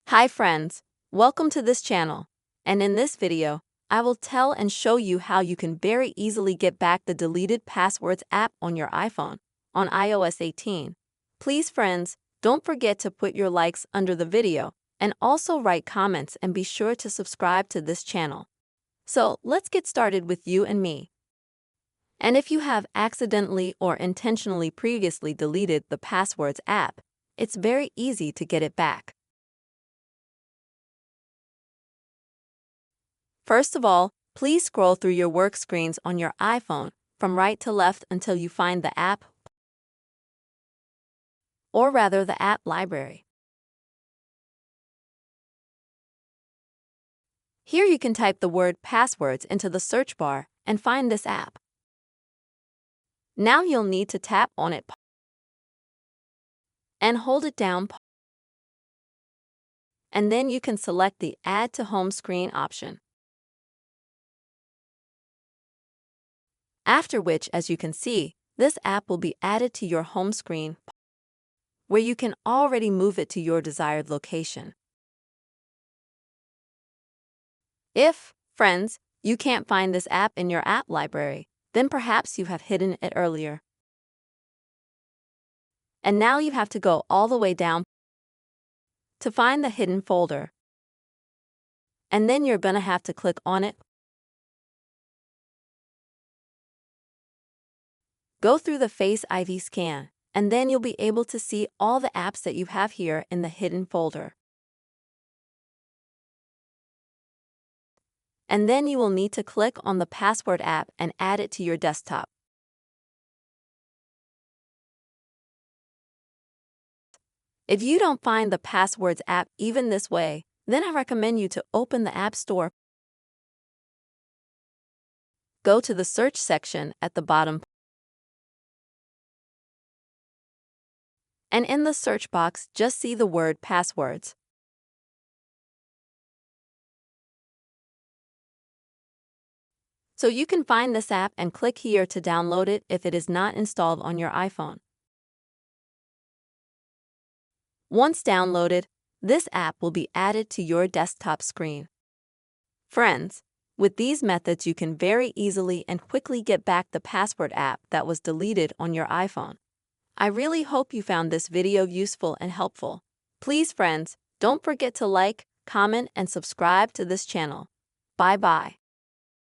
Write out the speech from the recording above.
Hi friends, welcome to this channel. And in this video, I will tell and show you how you can very easily get back the deleted passwords app on your iPhone on iOS 18. Please friends, don't forget to put your likes under the video and also write comments and be sure to subscribe to this channel. So let's get started with you and me. And if you have accidentally or intentionally previously deleted the passwords app, it's very easy to get it back. First of all, please scroll through your work screens on your iPhone from right to left until you find the app, or rather the app library. Here you can type the word passwords into the search bar and find this app. Now you'll need to tap on it and hold it down, and then you can select the Add to Home Screen option. After which, as you can see, this app will be added to your home screen, where you can already move it to your desired location. If, friends, you can't find this app in your app library, then perhaps you have hidden it earlier. And now you have to go all the way down to find the hidden folder. And then you're gonna have to click on it. Go through the Face ID scan, and then you'll be able to see all the apps that you have here in the hidden folder. And then you will need to click on the password app and add it to your desktop. If you don't find the passwords app even this way, then I recommend you to open the App Store. Go to the search section at the bottom, and in the search box, just see the word passwords. So you can find this app and click here to download it if it is not installed on your iPhone. Once downloaded, this app will be added to your desktop screen. Friends, with these methods you can very easily and quickly get back the password app that was deleted on your iPhone. I really hope you found this video useful and helpful. Please friends, don't forget to like, comment, and subscribe to this channel. Bye-bye.